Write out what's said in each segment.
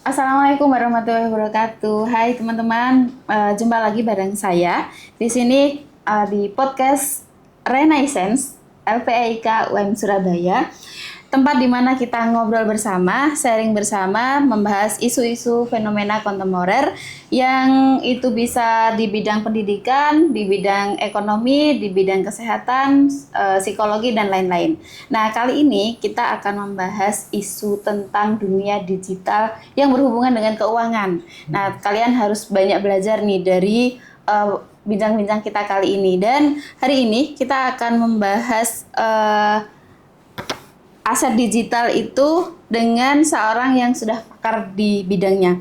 Assalamualaikum warahmatullahi wabarakatuh. Hai teman-teman, jumpa lagi bareng saya di sini di podcast Renaissance LPIK UM Surabaya. Tempat di mana kita ngobrol bersama, sharing bersama, membahas isu-isu fenomena kontemporer yang itu bisa di bidang pendidikan, di bidang ekonomi, di bidang kesehatan, psikologi, dan lain-lain. Nah, kali ini kita akan membahas isu tentang dunia digital yang berhubungan dengan keuangan. Nah, kalian harus banyak belajar nih dari bincang-bincang kita kali ini. Dan hari ini kita akan membahas aset digital itu dengan seorang yang sudah pakar di bidangnya.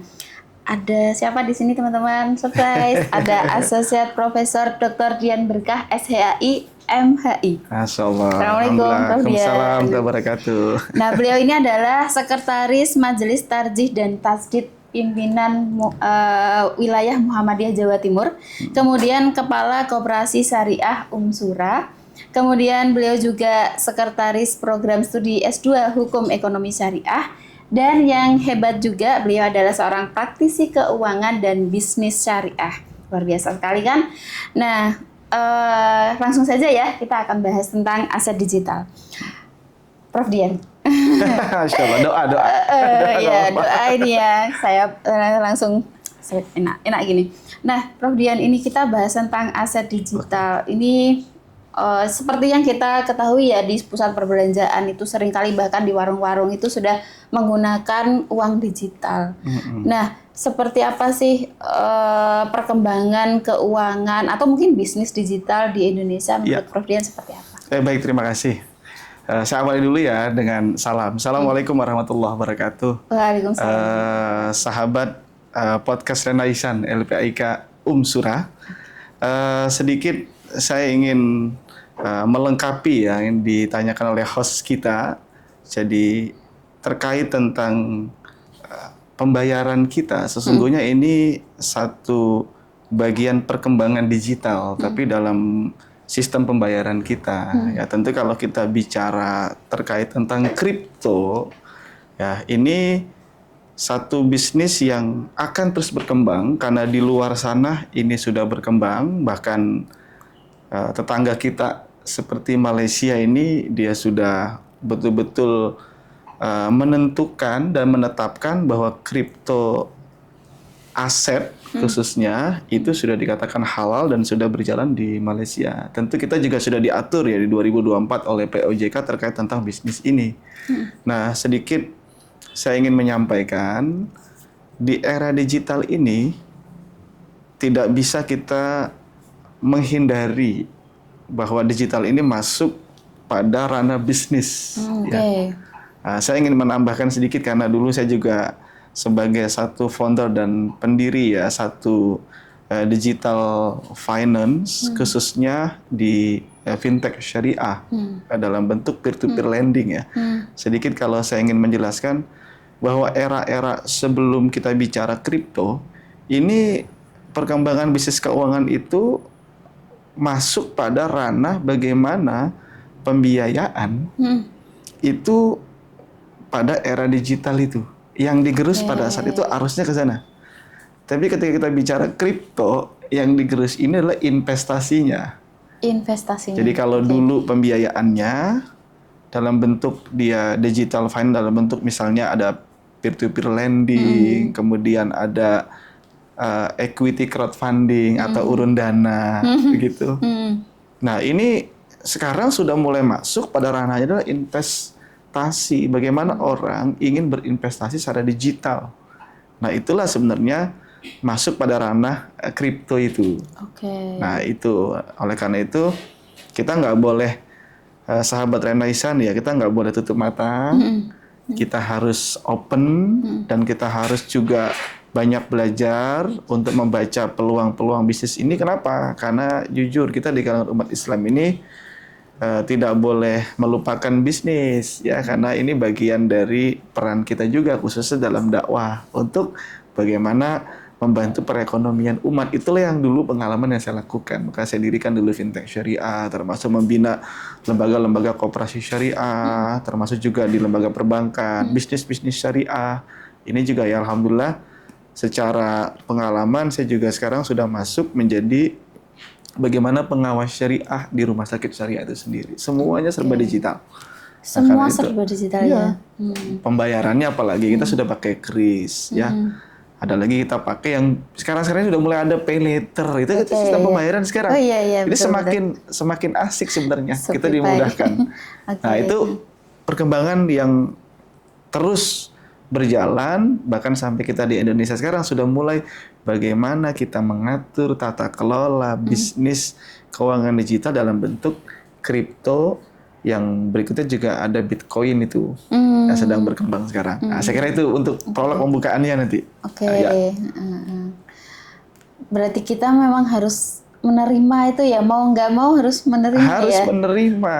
Ada siapa di sini teman-teman? Surprise. Ada Asosiat Profesor Dr. Dian Berkah SHI MHI. Masya Allah. Assalamualaikum Prof. Dian. Waalaikumsalam wabarakatuh. Nah, beliau ini adalah Sekretaris Majelis Tarjih dan Tasdid Pimpinan Wilayah Muhammadiyah Jawa Timur. Kemudian Kepala Koperasi Syariah Sura. Kemudian beliau juga Sekretaris Program Studi S2 Hukum Ekonomi Syariah. Dan yang hebat juga, beliau adalah seorang praktisi keuangan dan bisnis syariah. Luar biasa sekali kan? Nah, langsung saja ya, kita akan bahas tentang aset digital. Prof. Dian. Masya Allah, doa. Ya, doa ini ya. Saya langsung enak gini. Nah, Prof. Dian, ini kita bahas tentang aset digital. Ini seperti yang kita ketahui ya, di pusat perbelanjaan itu seringkali bahkan di warung-warung itu sudah menggunakan uang digital. Nah, seperti apa sih perkembangan keuangan atau mungkin bisnis digital di Indonesia menurut Prof. Dian seperti apa? Baik, terima kasih. Saya awali dulu ya dengan salam. Assalamualaikum warahmatullahi wabarakatuh. Waalaikumsalam. Sahabat podcast Renaissance LPIK Sura. Sedikit saya ingin melengkapi ya yang ditanyakan oleh host kita. Jadi terkait tentang pembayaran kita, sesungguhnya ini satu bagian perkembangan digital, tapi dalam sistem pembayaran kita. Ya tentu kalau kita bicara terkait tentang kripto, ya ini satu bisnis yang akan terus berkembang karena di luar sana ini sudah berkembang, bahkan tetangga kita seperti Malaysia ini dia sudah betul-betul menentukan dan menetapkan bahwa kripto aset khususnya itu sudah dikatakan halal dan sudah berjalan di Malaysia. Tentu kita juga sudah diatur ya di 2024 oleh POJK terkait tentang bisnis ini. Nah, sedikit saya ingin menyampaikan di era digital ini tidak bisa kita menghindari bahwa digital ini masuk pada ranah bisnis. Ya. Nah, saya ingin menambahkan sedikit karena dulu saya juga sebagai satu founder dan pendiri ya satu digital finance khususnya di fintech syariah dalam bentuk peer-to-peer lending ya. Sedikit kalau saya ingin menjelaskan bahwa era-era sebelum kita bicara kripto ini perkembangan bisnis keuangan itu masuk pada ranah bagaimana pembiayaan itu pada era digital itu. Yang digerus pada saat itu arusnya ke sana. Tapi ketika kita bicara kripto, yang digerus ini adalah investasinya. Jadi kalau dulu pembiayaannya dalam bentuk dia digital finance, dalam bentuk misalnya ada peer-to-peer lending, kemudian ada equity crowdfunding atau urun dana, begitu. Nah ini sekarang sudah mulai masuk pada ranahnya adalah investasi. Bagaimana orang ingin berinvestasi secara digital. Nah itulah sebenarnya masuk pada ranah kripto itu. Nah itu, oleh karena itu kita nggak boleh sahabat Renaissance ya, kita nggak boleh tutup mata. Kita harus open dan kita harus juga banyak belajar untuk membaca peluang-peluang bisnis ini. Kenapa? Karena jujur kita di kalangan umat Islam ini tidak boleh melupakan bisnis ya, karena ini bagian dari peran kita juga khususnya dalam dakwah untuk bagaimana membantu perekonomian umat. Itulah yang dulu pengalaman yang saya lakukan. Maka saya dirikan dulu fintech syariah, termasuk membina lembaga-lembaga koperasi syariah, termasuk juga di lembaga perbankan, bisnis-bisnis syariah. Ini juga ya alhamdulillah secara pengalaman saya juga sekarang sudah masuk menjadi bagaimana pengawas syariah di rumah sakit syariah itu sendiri. Semuanya serba digital. Semua Karena itu, serba digital iya. ya. Pembayarannya apalagi kita sudah pakai kris ya. Ada lagi kita pakai yang sekarang sudah mulai ada pay later. Itu sistem pembayaran sekarang. Oh iya, Jadi betul, semakin asik sebenarnya. Shopee Kita dimudahkan. Oke. Nah, itu perkembangan yang terus berjalan bahkan sampai kita di Indonesia sekarang sudah mulai bagaimana kita mengatur tata kelola bisnis keuangan digital dalam bentuk kripto, yang berikutnya juga ada Bitcoin itu yang sedang berkembang sekarang. Nah, saya kira itu untuk prolog pembukaannya nanti. Oke. Ya. Berarti kita memang harus menerima itu ya, mau nggak mau harus menerima Harus ya. menerima.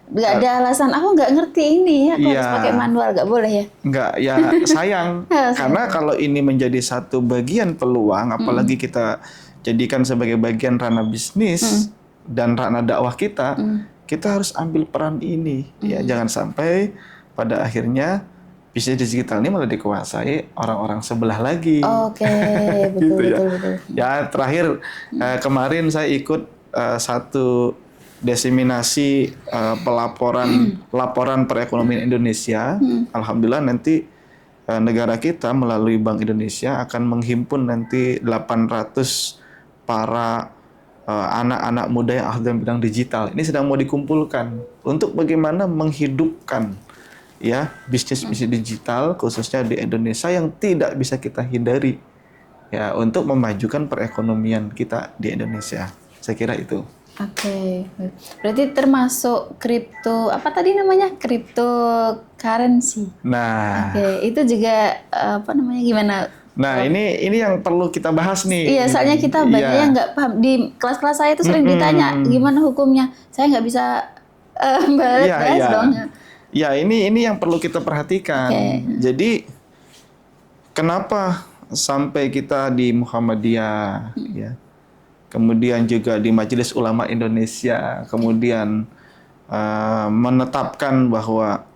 Nggak ada alasan aku nggak ngerti ini, aku harus Iya. pakai manual, nggak boleh ya. Enggak, ya sayang. Karena kalau ini menjadi satu bagian peluang, apalagi kita jadikan sebagai bagian ranah bisnis dan ranah dakwah kita, kita harus ambil peran ini. Ya, jangan sampai pada akhirnya bisnis digital ini malah dikuasai orang-orang sebelah lagi. Oke, betul, Gitu ya. betul. Ya, terakhir kemarin saya ikut satu diseminasi laporan perekonomian Indonesia. Alhamdulillah nanti negara kita melalui Bank Indonesia akan menghimpun nanti 800 para anak-anak muda yang ahli dalam bidang digital. Ini sedang mau dikumpulkan untuk bagaimana menghidupkan ya bisnis-bisnis digital khususnya di Indonesia yang tidak bisa kita hindari ya untuk memajukan perekonomian kita di Indonesia. Saya kira itu. Oke, berarti termasuk kripto, apa tadi namanya? Cryptocurrency. Nah, Oke, itu juga apa namanya, gimana? nah ini yang perlu kita bahas nih. Iya, soalnya kita banyak yang nggak paham. Di kelas-kelas saya itu sering ditanya gimana hukumnya. Saya nggak bisa bahas dong. Ya, ini yang perlu kita perhatikan. Jadi kenapa sampai kita di Muhammadiyah, ya, kemudian juga di Majelis Ulama Indonesia, kemudian menetapkan bahwa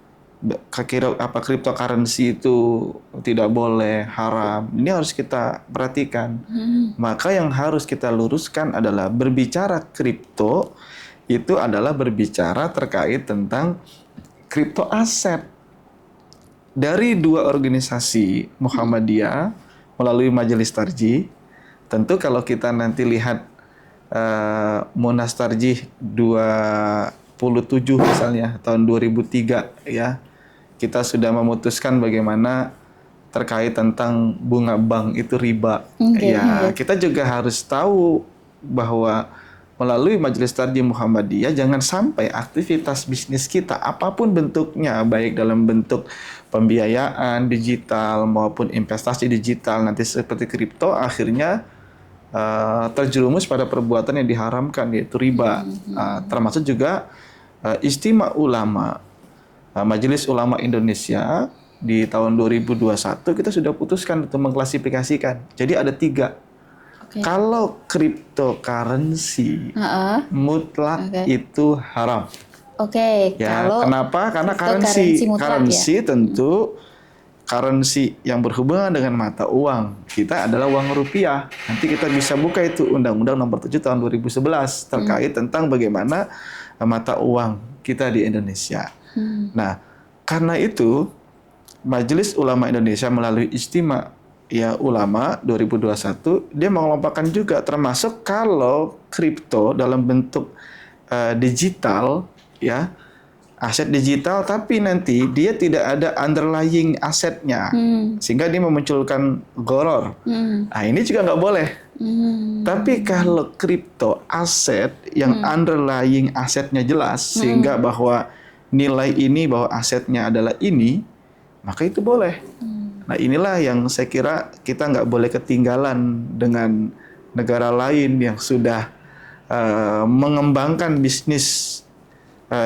cryptocurrency itu tidak boleh, haram. Ini harus kita perhatikan. Maka yang harus kita luruskan adalah berbicara kripto itu adalah berbicara terkait tentang kripto aset. Dari dua organisasi Muhammadiyah melalui Majelis Tarjih, tentu kalau kita nanti lihat Munas Tarjih 27 misalnya tahun 2003 ya, kita sudah memutuskan bagaimana terkait tentang bunga bank itu riba. Kita juga harus tahu bahwa melalui Majelis Tarjih Muhammadiyah jangan sampai aktivitas bisnis kita apapun bentuknya, baik dalam bentuk pembiayaan digital maupun investasi digital nanti seperti kripto, akhirnya terjerumus pada perbuatan yang diharamkan yaitu riba. Termasuk juga Ijtima Ulama Majelis Ulama Indonesia di tahun 2021 kita sudah putuskan untuk mengklasifikasikan. Jadi ada 3. Kalau cryptocurrency mutlak itu haram. Ya, kalau kenapa? Karena currency tentu currency yang berhubungan dengan mata uang kita adalah uang rupiah. Nanti kita bisa buka itu Undang-Undang Nomor 7 tahun 2011 terkait tentang bagaimana mata uang kita di Indonesia. Nah, karena itu Majelis Ulama Indonesia melalui Ijtima ya Ulama 2021 dia mengelompokkan juga termasuk kalau kripto dalam bentuk digital ya, aset digital tapi nanti dia tidak ada underlying asetnya sehingga dia memunculkan gharar. Nah, ini juga nggak boleh. Tapi kalau kripto aset yang underlying asetnya jelas sehingga bahwa nilai ini bahwa asetnya adalah ini, maka itu boleh. Nah, inilah yang saya kira kita nggak boleh ketinggalan dengan negara lain yang sudah mengembangkan bisnis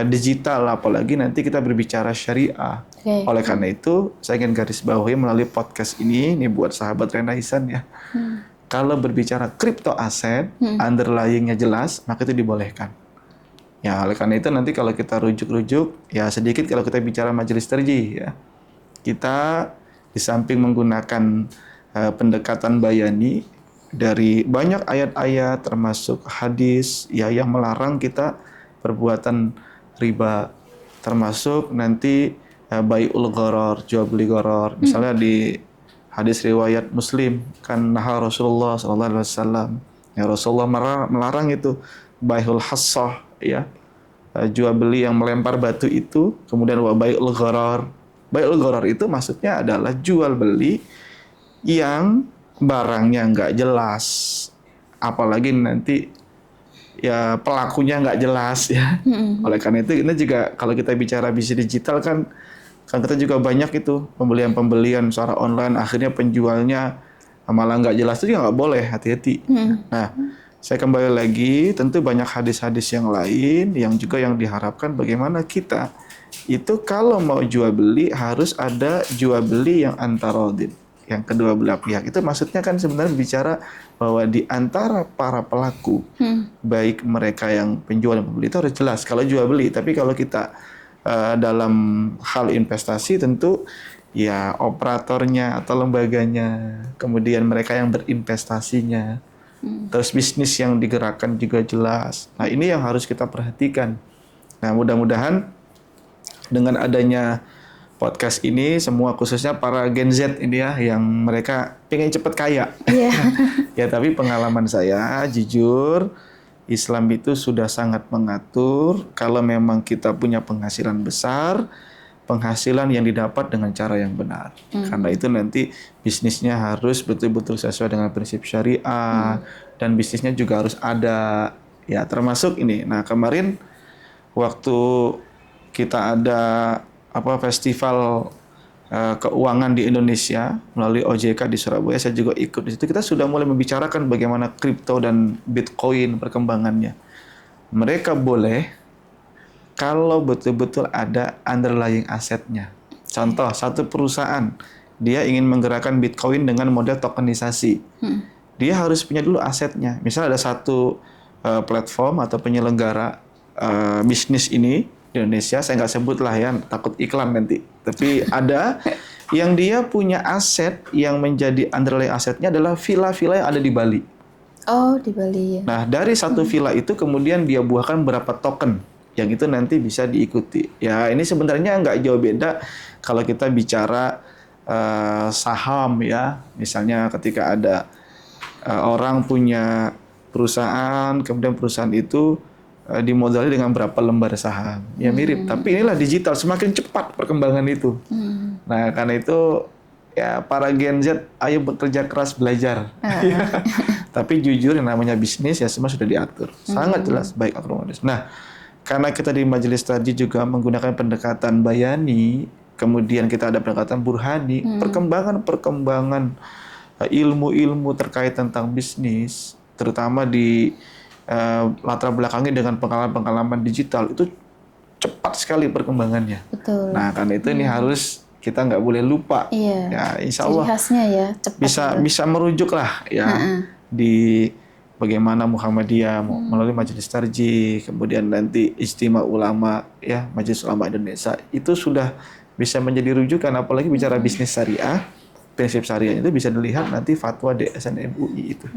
digital, apalagi nanti kita berbicara syariah. Oleh karena itu, saya ingin garis bawahi melalui podcast ini buat sahabat Renaisan ya. kalau berbicara kripto aset, underlying-nya jelas, maka itu dibolehkan. Ya, oleh karena itu nanti kalau kita rujuk-rujuk, ya sedikit kalau kita bicara majelis tarjih ya. Kita di samping menggunakan pendekatan bayani dari banyak ayat-ayat termasuk hadis ya yang melarang kita perbuatan riba, termasuk nanti bai'ul gharar, jual beli gharar. Misalnya di hadis riwayat Muslim kan naha Rasulullah sallallahu alaihi wasallam. Ya Rasulullah melarang itu bai'ul hassah ya. Jual beli yang melempar batu itu, kemudian wa bai'ul gharar. Bai'ul gharar itu maksudnya adalah jual beli yang barangnya nggak jelas, apalagi nanti ya pelakunya nggak jelas ya. Oleh karena itu ini juga kalau kita bicara bisnis digital kan kita juga banyak itu pembelian secara online, akhirnya penjualnya malah nggak jelas, itu juga nggak boleh, hati-hati. Nah, saya kembali lagi, tentu banyak hadis-hadis yang lain yang juga yang diharapkan bagaimana kita itu kalau mau jual beli harus ada jual beli yang antarodin, yang kedua belah pihak. Itu maksudnya kan sebenarnya bicara bahwa di antara para pelaku, baik mereka yang penjual dan pembeli itu harus jelas kalau jual beli. Tapi kalau kita dalam hal investasi tentu ya operatornya atau lembaganya, kemudian mereka yang berinvestasinya, terus bisnis yang digerakkan juga jelas. Nah ini yang harus kita perhatikan. Nah mudah-mudahan dengan adanya podcast ini semua khususnya para Gen Z ini ya yang mereka pengen cepet kaya. Ya tapi pengalaman saya jujur Islam itu sudah sangat mengatur kalau memang kita punya penghasilan besar, penghasilan yang didapat dengan cara yang benar. Karena itu nanti bisnisnya harus betul-betul sesuai dengan prinsip syariah dan bisnisnya juga harus ada ya termasuk ini. Nah kemarin waktu kita ada festival keuangan di Indonesia melalui OJK di Surabaya, saya juga ikut di situ. Kita sudah mulai membicarakan bagaimana kripto dan Bitcoin perkembangannya. Mereka boleh kalau betul-betul ada underlying asetnya. Contoh, satu perusahaan dia ingin menggerakkan Bitcoin dengan model tokenisasi. Dia harus punya dulu asetnya. Misalnya ada satu platform atau penyelenggara bisnis ini di Indonesia, saya nggak sebut lah ya, takut iklan nanti. Tapi ada yang dia punya aset yang menjadi underlying asetnya adalah villa-villa yang ada di Bali. Oh, di Bali ya. Nah, dari satu villa itu kemudian dia buahkan berapa token yang itu nanti bisa diikuti. Ya, ini sebenarnya nggak jauh beda kalau kita bicara saham ya. Misalnya ketika ada orang punya perusahaan, kemudian perusahaan itu dimodali dengan berapa lembar saham. Ya mirip, tapi inilah digital, semakin cepat perkembangan itu. Nah, karena itu ya para Gen Z ayo bekerja keras belajar. Tapi jujur yang namanya bisnis ya semua sudah diatur. Sangat jelas baik akromodis. Nah, karena kita di majelis tadi juga menggunakan pendekatan bayani, kemudian kita ada pendekatan burhani, perkembangan ilmu-ilmu terkait tentang bisnis, terutama di latar belakangnya dengan pengalaman-pengalaman digital itu cepat sekali perkembangannya. Betul. Nah, karena itu ini harus kita nggak boleh lupa. Iya. Ya, insya Allah ciri khasnya ya cepat. bisa merujuk lah ya di bagaimana Muhammadiyah melalui majelis tarjih, kemudian nanti Ijtima Ulama ya Majelis Ulama Indonesia itu sudah bisa menjadi rujukan, apalagi bicara bisnis syariah, prinsip syariah itu bisa dilihat nanti fatwa DSN MUI itu.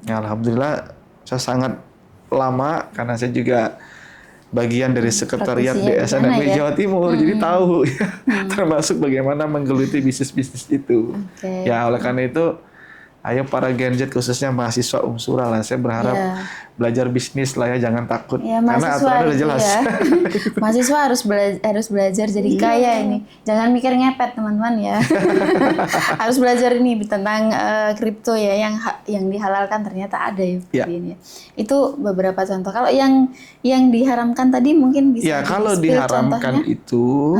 Ya, alhamdulillah saya sangat lama karena saya juga bagian dari sekretariat DSN MUI ya? Jawa Timur, jadi tahu ya, termasuk bagaimana menggeluti bisnis-bisnis itu. Ya oleh karena itu ayo para Gen Z khususnya mahasiswa Umsura lah, saya berharap belajar bisnis lah ya, jangan takut ya, karena aturannya udah jelas. Ya. Mahasiswa harus belajar jadi kaya ini, jangan mikir ngepet teman-teman ya. Harus belajar ini tentang kripto ya, yang dihalalkan ternyata ada ya. Ini. Itu beberapa contoh. Kalau yang diharamkan tadi mungkin bisa. Ya kalau diharamkan contohnya, itu,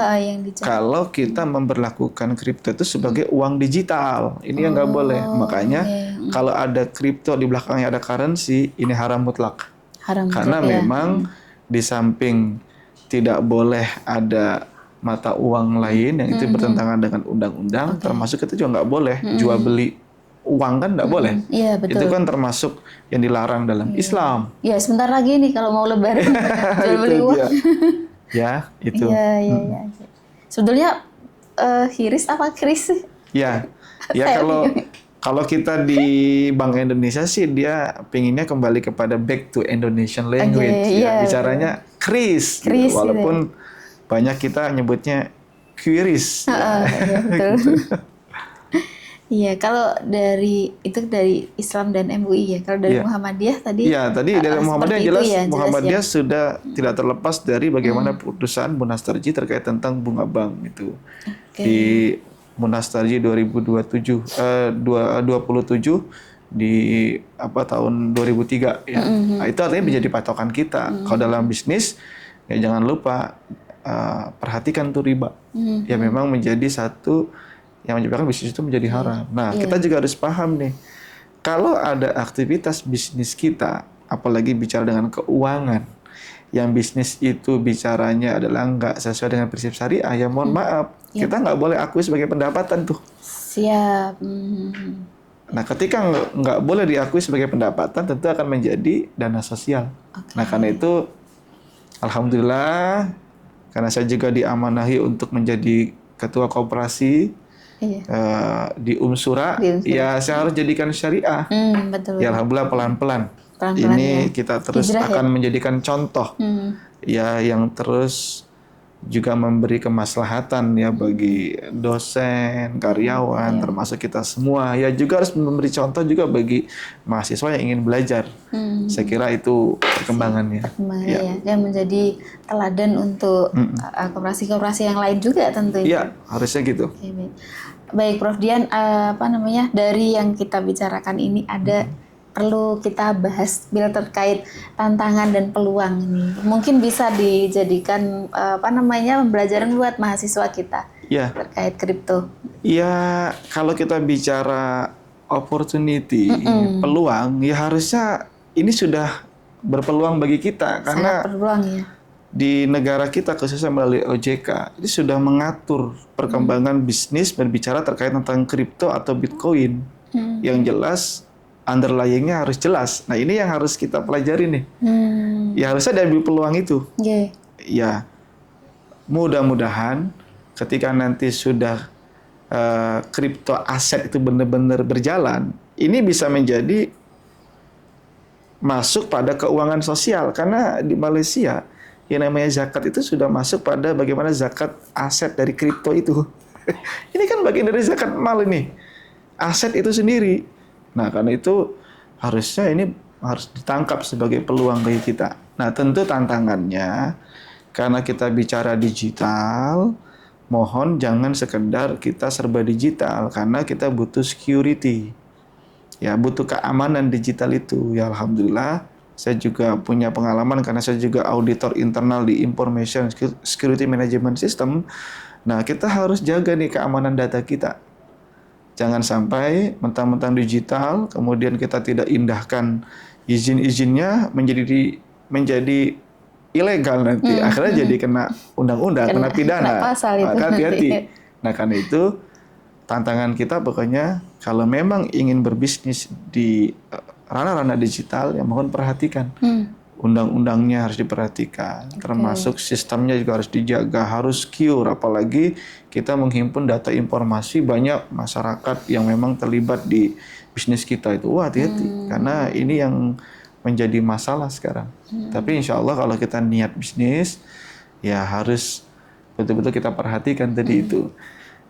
kalau kita memperlakukan kripto itu sebagai uang digital, ini yang nggak boleh. Makanya kalau ada kripto di belakangnya ada currency, ini haram mutlak. Karena memang di samping tidak boleh ada mata uang lain yang itu bertentangan dengan undang-undang, termasuk itu juga nggak boleh jual beli uang kan nggak boleh. Iya, betul. Itu kan termasuk yang dilarang dalam Islam. Ya, sebentar lagi nih kalau mau lebaran jual beli Itu uang. dia. Ya, itu. Iya. Sebetulnya Hiris apa Kris sih? Ya, ya kalau kita di Bank Indonesia sih dia pinginnya kembali kepada back to Indonesian language. iya, Bicaranya Kris, gitu. Kris, Walaupun banyak kita nyebutnya Quiris. Iya, betul. Iya, kalau dari Islam dan MUI ya. Kalau dari Muhammadiyah tadi. Iya, tadi dari Muhammadiyah jelas ya, Muhammadiyah sudah tidak terlepas dari bagaimana putusan Munas Tarji terkait tentang bunga bank itu. Di Munas Tarji 2027 di tahun 2003 ya. Nah, itu artinya menjadi patokan kita. Kalau dalam bisnis ya jangan lupa perhatikan tuh riba. Ya memang menjadi satu yang menyebabkan bisnis itu menjadi haram. Nah, kita juga harus paham nih. Kalau ada aktivitas bisnis kita, apalagi bicara dengan keuangan, yang bisnis itu bicaranya adalah nggak sesuai dengan prinsip syariah, ya mohon maaf, kita nggak boleh akui sebagai pendapatan tuh. Siap. Nah, ketika nggak boleh diakui sebagai pendapatan, tentu akan menjadi dana sosial. Nah, karena itu, alhamdulillah, karena saya juga diamanahi untuk menjadi ketua koperasi di Umsura, ya saya harus jadikan syariah. Betul. Ya alhamdulillah pelan-pelan. Ini kita terus akan menjadikan contoh, ya yang terus juga memberi kemaslahatan ya bagi dosen, karyawan, termasuk kita semua. Ya juga harus memberi contoh juga bagi mahasiswa yang ingin belajar. Saya kira itu perkembangannya. Ya. Dan menjadi teladan untuk koperasi-koperasi yang lain juga tentunya. Iya, harusnya gitu. Oke, baik Prof Dian, dari yang kita bicarakan ini ada perlu kita bahas bila terkait tantangan dan peluang ini. Mungkin bisa dijadikan pembelajaran buat mahasiswa kita terkait kripto. Ya, kalau kita bicara opportunity, peluang, ya harusnya ini sudah berpeluang bagi kita karena sangat berpeluang ya. Di negara kita khususnya melalui OJK ini sudah mengatur perkembangan bisnis berbicara terkait tentang kripto atau Bitcoin. Yang jelas underlying-nya harus jelas. Nah, ini yang harus kita pelajari nih. Ya harusnya diambil peluang itu. Ya, mudah-mudahan ketika nanti sudah kripto aset itu benar-benar berjalan, ini bisa menjadi masuk pada keuangan sosial. Karena di Malaysia yang namanya zakat itu sudah masuk pada bagaimana zakat aset dari kripto itu. Ini kan bagian dari zakat mal ini. Aset itu sendiri. Nah, karena itu harusnya ini harus ditangkap sebagai peluang bagi kita. Nah, tentu tantangannya karena kita bicara digital, mohon jangan sekedar kita serba digital karena kita butuh security. Ya, butuh keamanan digital itu. Ya alhamdulillah saya juga punya pengalaman karena saya juga auditor internal di Information Security Management System. Nah, kita harus jaga nih keamanan data kita. Jangan sampai mentang-mentang digital, kemudian kita tidak indahkan izin-izinnya menjadi ilegal nanti. Akhirnya jadi kena undang-undang, kena pidana. Maka hati-hati. Nah, karena itu tantangan kita pokoknya kalau memang ingin berbisnis di ranah-ranah digital, ya mohon perhatikan. Undang-undangnya harus diperhatikan, termasuk sistemnya juga harus dijaga, harus secure. Apalagi kita menghimpun data informasi banyak masyarakat yang memang terlibat di bisnis kita itu. Wah, hati-hati, karena ini yang menjadi masalah sekarang. Tapi insya Allah kalau kita niat bisnis, ya harus betul-betul kita perhatikan tadi itu.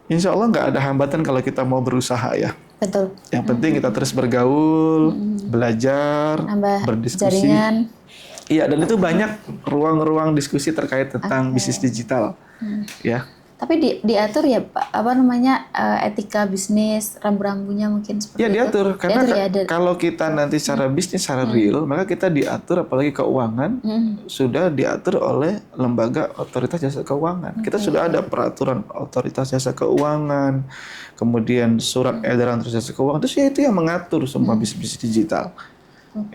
Insya Allah nggak ada hambatan kalau kita mau berusaha ya. Betul. Yang penting kita terus bergaul, belajar, nambah berdiskusi. Jaringan. Iya, dan itu banyak ruang-ruang diskusi terkait tentang bisnis digital. Ya. Tapi diatur ya Pak, etika bisnis, rambu-rambunya mungkin seperti Ya diatur, itu. karena kalau kita nanti secara bisnis, secara real, maka kita diatur, apalagi keuangan, sudah diatur oleh lembaga otoritas jasa keuangan. Kita sudah ada peraturan otoritas jasa keuangan, kemudian surat edaran otoritas jasa keuangan, terus ya itu yang mengatur semua bisnis digital.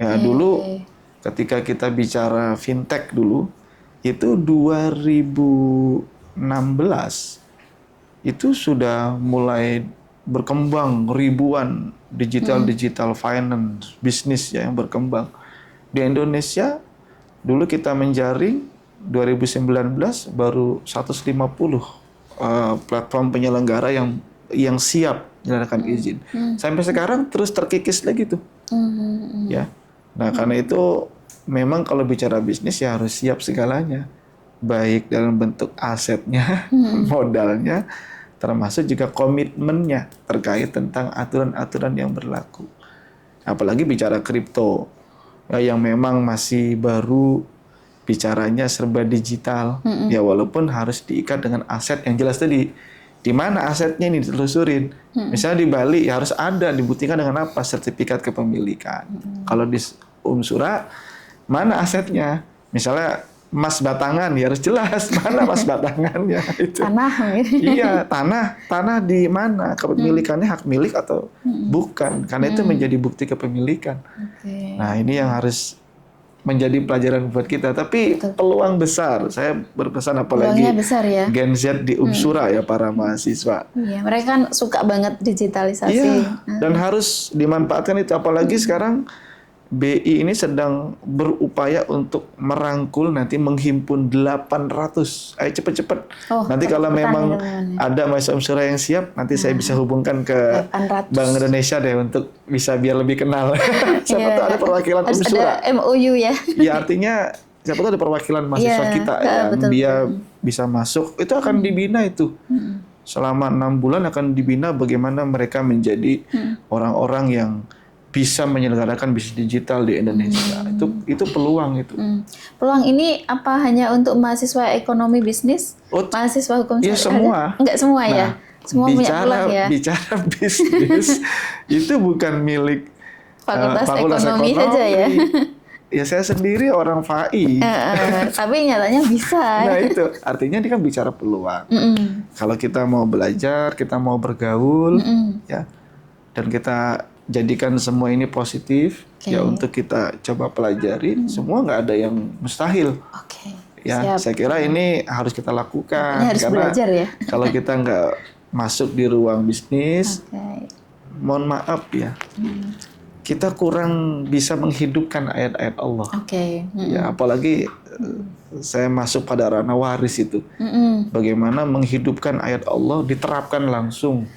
Ya dulu ketika kita bicara fintech dulu, itu 2016 itu sudah mulai berkembang ribuan digital finance, bisnis ya yang berkembang. Di Indonesia dulu kita menjaring 2019 baru 150 platform penyelenggara yang siap menyerahkan izin. Sampai sekarang terus terkikis lagi tuh. Ya. Nah, karena itu memang kalau bicara bisnis ya harus siap segalanya. Baik dalam bentuk asetnya, modalnya, termasuk juga komitmennya terkait tentang aturan-aturan yang berlaku. Apalagi bicara kripto, ya, yang memang masih baru, bicaranya serba digital, ya walaupun harus diikat dengan aset yang jelas tadi. Di mana asetnya ini ditelusurin. Misalnya di Bali ya harus ada, dibuktikan dengan apa? Sertifikat kepemilikan. Kalau di Umsura, mana asetnya? Misalnya emas batangan, ya harus jelas mana emas batangannya. Itu. Tanah. Iya, tanah di mana? Kepemilikannya hak milik atau bukan? Karena itu menjadi bukti kepemilikan. Okay. Nah, ini yang harus menjadi pelajaran buat kita. Tapi peluang besar. Saya berpesan apalagi Peluangnya besar ya. Gen Z di Umsura ya para mahasiswa. Iya, mereka kan suka banget digitalisasi. Iya, dan harus dimanfaatkan itu. Apalagi sekarang BI ini sedang berupaya untuk merangkul, nanti menghimpun 800. Ayo cepet-cepet. Nanti kalau memang ada mahasiswa Umsura yang siap, nanti saya bisa hubungkan ke 800. Bank Indonesia deh untuk bisa biar lebih kenal. Siapa tahu ada perwakilan Harus Umsura. ada MOU ya. Ya artinya siapa tahu ada perwakilan mahasiswa kita yang betul. dia bisa masuk. Itu akan dibina itu. Selama 6 bulan akan dibina bagaimana mereka menjadi orang-orang yang bisa menyelenggarakan bisnis digital di Indonesia. Itu peluang itu. Peluang ini apa hanya untuk mahasiswa ekonomi bisnis? Mahasiswa hukum syariah? Iya semua. Enggak semua ya? Semua punya peluang ya? Bicara bisnis, itu bukan milik Fakultas Ekonomi saja ya? Ya saya sendiri orang FAI. Tapi nyatanya bisa. Nah itu, artinya dia kan bicara peluang. Kalau kita mau belajar, kita mau bergaul, ya, dan kita jadikan semua ini positif, ya untuk kita coba pelajari, semua nggak ada yang mustahil. Ya, siap. Saya kira ini harus kita lakukan. Ini harus karena belajar ya. Kalau kita nggak masuk di ruang bisnis, mohon maaf ya, kita kurang bisa menghidupkan ayat-ayat Allah. Ya, apalagi saya masuk pada ranah waris itu. Bagaimana menghidupkan ayat Allah diterapkan langsung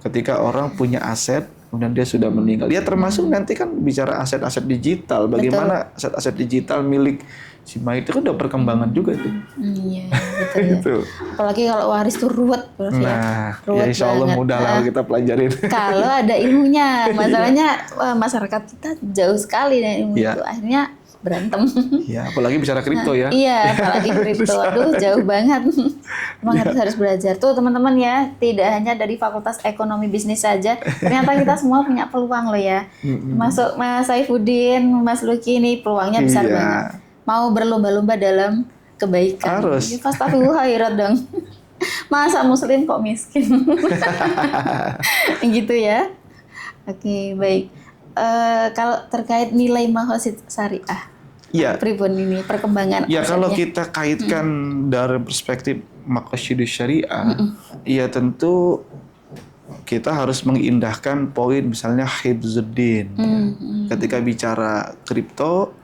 ketika orang punya aset, kemudian dia sudah meninggal. Ya termasuk nanti kan bicara aset-aset digital. Bagaimana aset-aset digital milik si mayit itu kan udah perkembangan juga itu. Iya, betul. Gitu. Apalagi kalau waris tuh ruwet. Nah, ya insya Allah mudah lah kita pelajarin. Kalau ada ilmunya. Masalahnya masyarakat kita jauh sekali dari ilmu itu. Akhirnya berantem. Ya, apalagi bicara kripto ya. Iya, apalagi kripto. Aduh, jauh banget. Emang harus belajar. Tuh teman-teman ya, tidak hanya dari Fakultas Ekonomi Bisnis saja. Ternyata kita semua punya peluang loh ya. Masuk Mas Saifuddin, Mas Lucky ini peluangnya besar banget. Mau berlomba-lomba dalam kebaikan. Harus. Fastabiqul khairat dong. Masa muslim kok miskin? Gitu ya. Oke, baik. Kalau terkait nilai mahosid syariah, pribun ini perkembangan. Ya kalau kita kaitkan dari perspektif maqasid syariah, ya tentu kita harus mengindahkan poin misalnya hifzuddin. Ketika bicara kripto,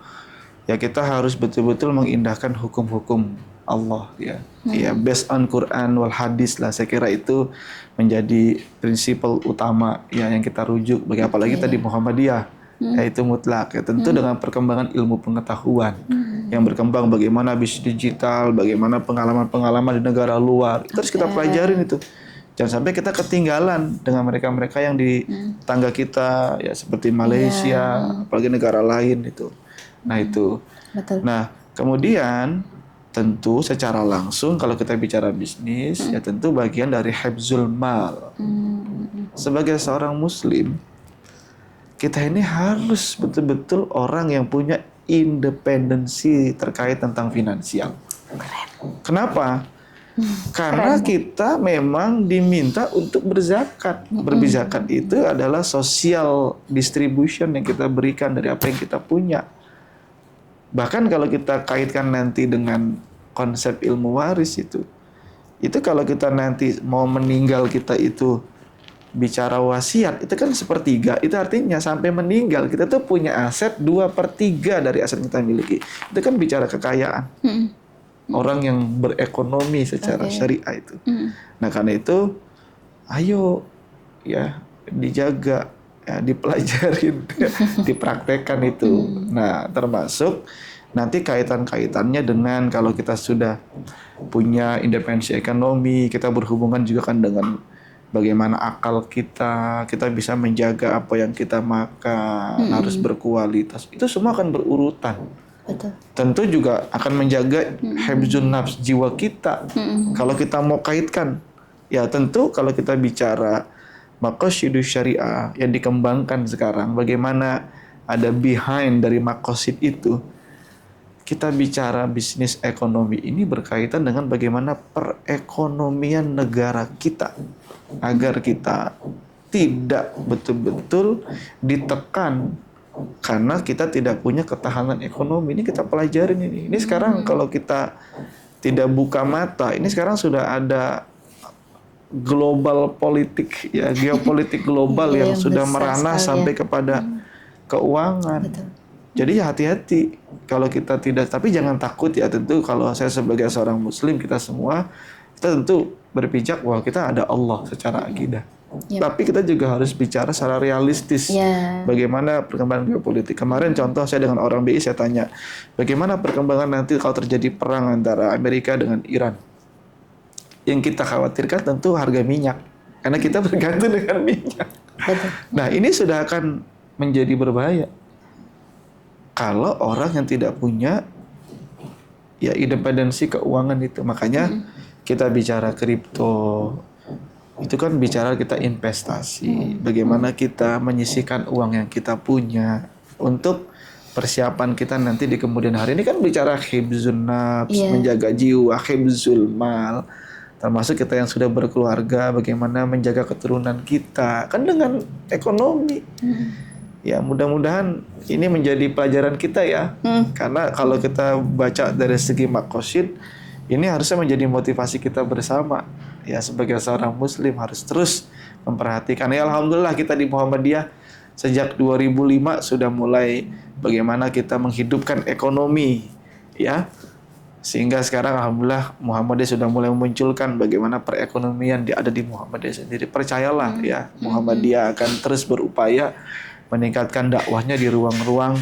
ya kita harus betul-betul mengindahkan hukum-hukum Allah ya. Ya based on Quran wal hadis lah, saya kira itu menjadi prinsipal utama ya yang kita rujuk bagi apalagi tadi Muhammadiyah yaitu mutlak ya tentu dengan perkembangan ilmu pengetahuan yang berkembang, bagaimana bisnis digital, bagaimana pengalaman-pengalaman di negara luar itu harus kita pelajarin itu. Jangan sampai kita ketinggalan dengan mereka-mereka yang di tangga kita ya seperti Malaysia, apalagi negara lain itu. Nah itu. Betul. Nah kemudian tentu secara langsung kalau kita bicara bisnis ya tentu bagian dari hifzul mal. Sebagai seorang muslim kita ini harus betul-betul orang yang punya independensi terkait tentang finansial. Kenapa? Karena kita memang diminta untuk berzakat. Berzakat itu adalah social distribution yang kita berikan dari apa yang kita punya. Bahkan kalau kita kaitkan nanti dengan konsep ilmu waris itu kalau kita nanti mau meninggal kita itu bicara wasiat itu kan sepertiga, itu artinya sampai meninggal kita tuh punya aset 2/3 dari aset kita miliki. Itu kan bicara kekayaan. Orang yang berekonomi secara syariah itu. Nah karena itu, ayo ya dijaga, ya dipelajarin, dipraktekkan itu. Nah termasuk nanti kaitan-kaitannya dengan kalau kita sudah punya independensi ekonomi, kita berhubungan juga kan dengan bagaimana akal kita bisa menjaga apa yang kita makan, harus berkualitas. Itu semua akan berurutan. Betul. Tentu juga akan menjaga hifdzun nafs, jiwa kita. Kalau kita mau kaitkan, ya tentu kalau kita bicara maqasidus syariah yang dikembangkan sekarang, bagaimana ada behind dari maqasid itu, kita bicara bisnis ekonomi ini berkaitan dengan bagaimana perekonomian negara kita, agar kita tidak betul-betul ditekan karena kita tidak punya ketahanan ekonomi. Ini kita pelajarin ini. Ini sekarang kalau kita tidak buka mata, ini sekarang sudah ada global politik ya, geopolitik global yang sudah merana sampai kepada keuangan. Betul. Jadi hati-hati kalau kita tidak, tapi jangan takut ya, tentu kalau saya sebagai seorang muslim, kita semua kita tentu berpijak bahwa kita ada Allah secara akidah. Tapi kita juga harus bicara secara realistis. Bagaimana perkembangan geopolitik. Kemarin contoh saya dengan orang BI, saya tanya, bagaimana perkembangan nanti kalau terjadi perang antara Amerika dengan Iran? Yang kita khawatirkan tentu harga minyak. Karena kita bergantung dengan minyak. Nah ini sudah akan menjadi berbahaya. Kalau orang yang tidak punya ya independensi keuangan itu. Makanya kita bicara kripto, itu kan bicara kita investasi, bagaimana kita menyisihkan uang yang kita punya untuk persiapan kita nanti di kemudian hari. Ini kan bicara hifdzun nafs, menjaga jiwa, hifdzul mal, termasuk kita yang sudah berkeluarga, bagaimana menjaga keturunan kita, kan dengan ekonomi. Ya mudah-mudahan ini menjadi pelajaran kita ya, karena kalau kita baca dari segi maqasid, ini harusnya menjadi motivasi kita bersama. Ya sebagai seorang muslim harus terus memperhatikan. Ya alhamdulillah kita di Muhammadiyah sejak 2005 sudah mulai bagaimana kita menghidupkan ekonomi ya. Sehingga sekarang alhamdulillah Muhammadiyah sudah mulai memunculkan bagaimana perekonomian ada di Muhammadiyah sendiri. Percayalah ya, Muhammadiyah akan terus berupaya meningkatkan dakwahnya di ruang-ruang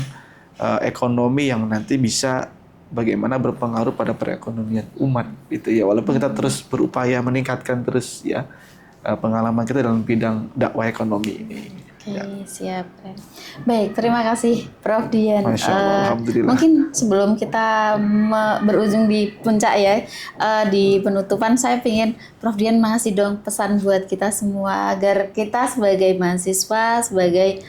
ekonomi yang nanti bisa bagaimana berpengaruh pada perekonomian umat itu ya, walaupun kita terus berupaya meningkatkan terus ya pengalaman kita dalam bidang dakwah ekonomi ini. Oke, siap. Baik, terima kasih Prof Dian. Masya Allah, alhamdulillah. Mungkin sebelum kita berujung di puncak ya, di penutupan saya ingin Prof Dian ngasih dong pesan buat kita semua agar kita sebagai mahasiswa, sebagai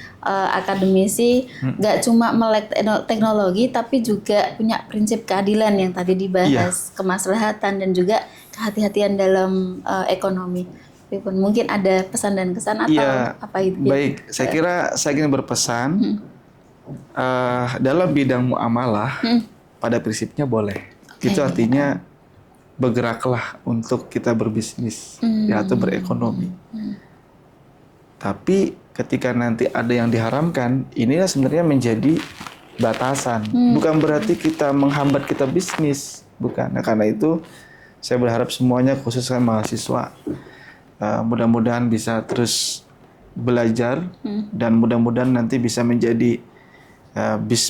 akademisi nggak cuma melek teknologi tapi juga punya prinsip keadilan yang tadi dibahas, kemaslahatan dan juga kehati-hatian dalam ekonomi. Mungkin ada pesan dan kesan atau apa itu? Baik, saya kira saya ingin berpesan dalam bidang muamalah pada prinsipnya boleh. Itu artinya bergeraklah untuk kita berbisnis ya, atau berekonomi. Tapi ketika nanti ada yang diharamkan, inilah sebenarnya menjadi batasan. Bukan berarti kita menghambat kita bisnis, bukan. Nah, karena itu saya berharap semuanya, khususnya mahasiswa, mudah-mudahan bisa terus belajar dan mudah-mudahan nanti bisa menjadi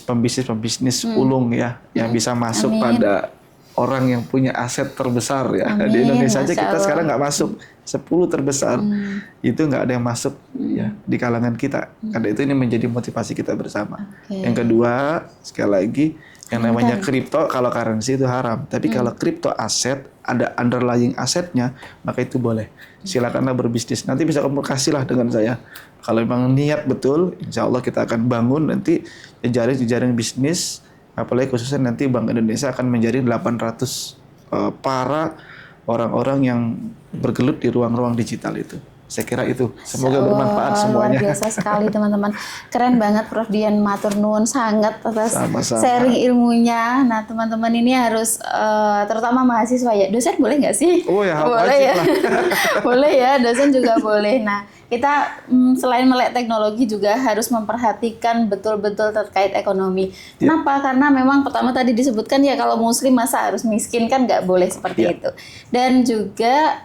pembisnis ulung ya, yang bisa masuk pada orang yang punya aset terbesar ya. Di Indonesia aja kita sekarang nggak masuk 10 terbesar, itu nggak ada yang masuk ya di kalangan kita. Karena itu ini menjadi motivasi kita bersama. Yang kedua, sekali lagi, yang namanya kripto, kalau currency itu haram. Tapi kalau kripto aset, ada underlying asetnya, maka itu boleh. Silakanlah berbisnis. Nanti bisa komunikasilah dengan saya. Kalau memang niat betul, insya Allah kita akan bangun nanti jejaring bisnis. Apalagi khususnya nanti Bank Indonesia akan menjadi 800 para orang-orang yang bergelut di ruang-ruang digital itu. Saya kira itu. Semoga bermanfaat semuanya. Luar biasa sekali teman-teman. Keren banget Prof Dian, matur nuwun sangat atas sharing ilmunya. Nah teman-teman ini harus terutama mahasiswa ya. Dosen boleh nggak sih? Oh ya, boleh ya. Boleh ya, dosen juga boleh. Nah kita selain melek teknologi juga harus memperhatikan betul-betul terkait ekonomi. Kenapa? Karena memang pertama tadi disebutkan ya kalau muslim masa harus miskin, kan nggak boleh seperti itu. Dan juga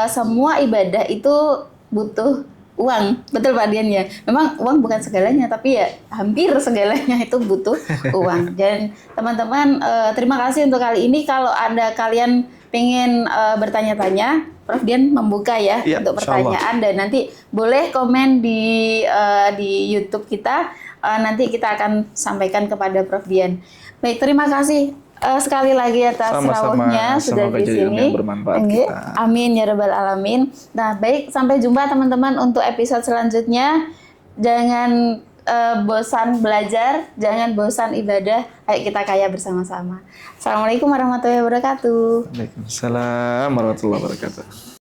semua ibadah itu butuh uang, betul Pak Dian ya. Memang uang bukan segalanya, tapi ya hampir segalanya itu butuh uang. Dan teman-teman, terima kasih untuk kali ini. Kalau ada kalian pengen bertanya-tanya, Prof Dian membuka ya untuk pertanyaan, dan nanti boleh komen di YouTube kita. Nanti kita akan sampaikan kepada Prof Dian. Baik, terima kasih sekali lagi atas rawuhnya sudah di sini. Amin ya rabbal alamin. Nah, baik, sampai jumpa teman-teman untuk episode selanjutnya. Jangan bosan belajar, jangan bosan ibadah. Ayo kita kaya bersama-sama. Assalamualaikum warahmatullahi wabarakatuh. Waalaikumsalam warahmatullahi wabarakatuh.